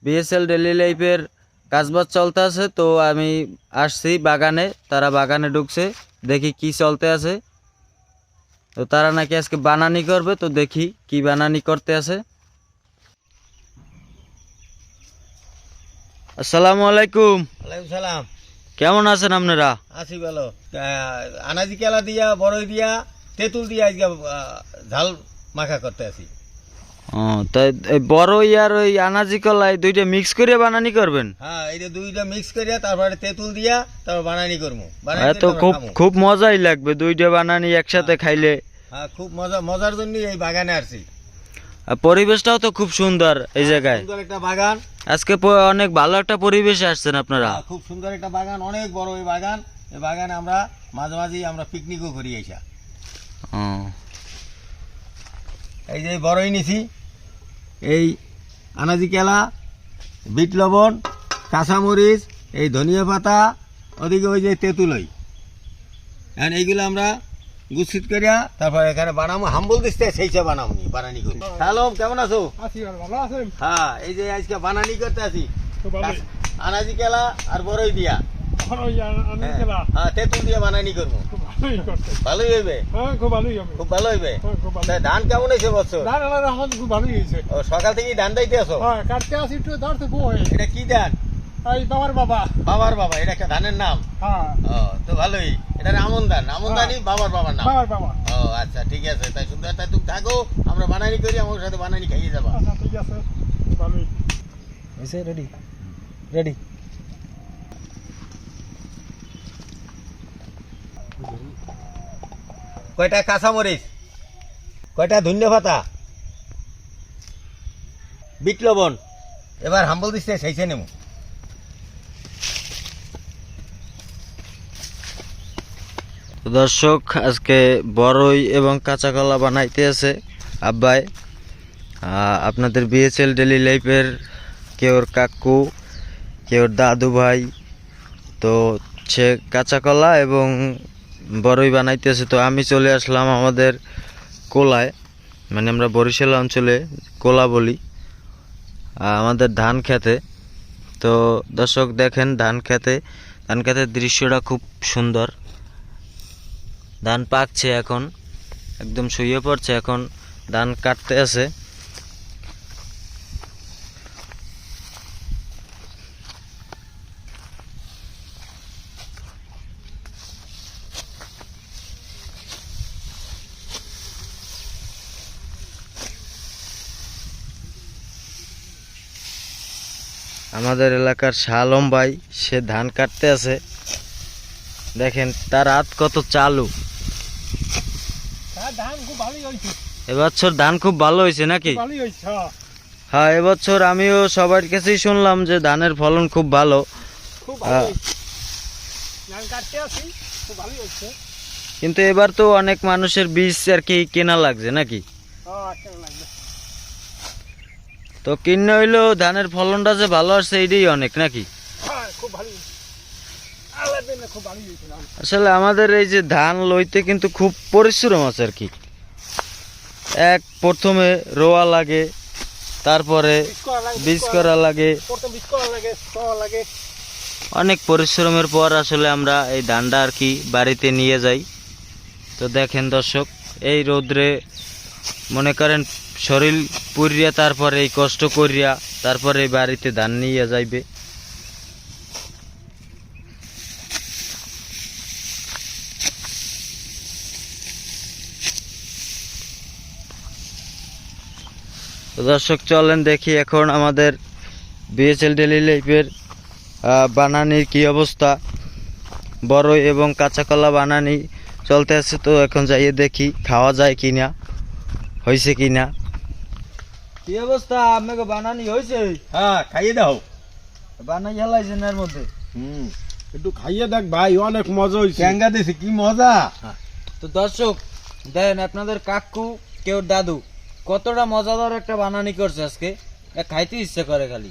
BSL daily লাইফের কাজবাজ চলতে আছে। তো আমি আসছি বাগানে, তারা বাগানে ঢুকছে, দেখি কি চলতে আছে। তো তারা নাকি আজকে বানানি করবে, তো দেখি কি বানানি করতে আছে। আসসালামু আলাইকুম। ওয়ালাইকুম সালাম। কেমন আছেন আপনারা? আছি ভালো। আনাজি কেলা দিয়া, বড়ই দিয়া, তেঁতুল দিয়া আজকে ঝাল মাখা করতে আছি। ও, তাই এই বড়ই আর ওই আনাজি কলাই দুইটা মিক্স করে বানানি করবেন? হ্যাঁ, এটা দুইটা মিক্স করিয়া তারপরে তেঁতুল দিয়া তারপর বানানি করবো। তো খুব মজাই লাগবে দুইটা বানানি একসাথে খাইলে। হ্যাঁ, খুব মজার জন্য এই বাগানে আসছি। আর পরিবেশটাও তো খুব সুন্দর এই জায়গায়। সুন্দর একটা বাগান। আজকে অনেক ভালো একটা পরিবেশে আসছেন আপনারা। খুব সুন্দর একটা বাগান, অনেক বড় এই বাগান। এই বাগানে আমরা মাঝে মাঝে আমরা পিকনিকও করি এসা। ও, এই যে বড়ই নিছি, এই আনাজি কেলা, বিট লবণ, কাঁচামরিচ, এই ধনিয়া পাতা, ওদিকে ওই যে তেঁতুলই। এখন এইগুলো আমরা গুছিত করিয়া তারপর এখানে বানাবো। হাম্বল দিচ্ছে সেইটা বানাবো, বানানি করি। হ্যালো, কেমন আছো? হ্যাঁ, এই যে আজকে বানানি করতে আছি আনাজি কেলা আর বড়ই দিয়া। হ্যাঁ, তেঁতুল দিয়ে বানানি করবো। ভালোই হইবে? খুব ভালো হইবে। ধান কেমন হয়েছে বছর? ও, সকাল থেকেই ধান দাইতে আসো? এটা কি ধান? বাবার বাবা, এটা একটা ধানের নাম? ও, তো ভালোই। এটা আমন ধান, আমন ধানই বাবার বাবার নাম। ও আচ্ছা, ঠিক আছে। তাই সুন্দর, তাই তুমি থাকো, আমরা বানানি করি, আমার সাথে বানানি খাইয়ে যাবা। Ready ready. কয়টা কাঁচামরিচ, কয়টা ধনিয়া পাতা, বিট লবণ। এবার হাম্বল দিচ্ছে সেইছে নেব। দর্শক, আজকে বড়ই এবং কাঁচা কলা বানাইতে আছে আব্বাই। আপনাদের বিএসএল ডেইলি লাইফের কেউর কাকু, কেউর দাদু ভাই, তো সে কাঁচা কলা এবং বড়ই বানাইতেছে। তো আমি চলে আসলাম আমাদের কোলায়, মানে আমরা বরিশাল অঞ্চলে কোলা বলি, আমাদের ধান খেতে। তো দর্শক দেখেন, ধান খেতের দৃশ্যটা খুব সুন্দর। ধান পাকছে, এখন একদম শুয়ে পড়ছে, এখন ধান কাটতে আছে। আমাদের এলাকার শালম ভাই, সে ধান কাটতে আছে। দেখেন তার হাত কত চালু। এবছর ধান খুব ভালো হয়েছে নাকি? হ্যাঁ, এবছর আমিও সবার কাছেই শুনলাম যে ধানের ফলন খুব ভালো। কিন্তু এবার তো অনেক মানুষের বীজ আর কি কেনা লাগছে নাকি? তো কিনে হইলেও ধানের ফলনটা যে ভালো আসছে এইটাই অনেক নাকি? আসলে আমাদের এই যে ধান লইতে কিন্তু খুব পরিশ্রম আছে আর কি। প্রথমে রোয়া লাগে, তারপরে বীজ করা লাগে, অনেক পরিশ্রমের পর আসলে আমরা এই ধানটা আর কি বাড়িতে নিয়ে যাই। তো দেখেন দর্শক, এই রোদ্রে মনে করেন শরীর পুরিয়া, তারপরে এই কষ্ট করিয়া তারপরে বাড়িতে ধান নিয়ে যাইবে। তো দর্শক চলেন দেখি এখন আমাদের বিএসএল ডেইলি লাইফের বানানির কি অবস্থা। বড়ই এবং কাঁচা কলা বানানি চলতে আছে। তো এখন যাইয়ে দেখি খাওয়া যায় কিনা, হয়েছে কিনা। কি অবস্থা আপনাকে বানানি হয়েছে? হ্যাঁ, খাইয়ে দাও। বানাই হেলাইছেন এর মধ্যে? একটু খাইয়ে দেখ ভাই, অনেক মজা হয়েছে। ট্যাঙ্গা দিছি, কি মজা। তো দর্শক দেখেন, আপনাদের কাকু কেউ দাদু কতটা মজাদার একটা বানানি করছে আজকে, খাইতে ইচ্ছে করে খালি।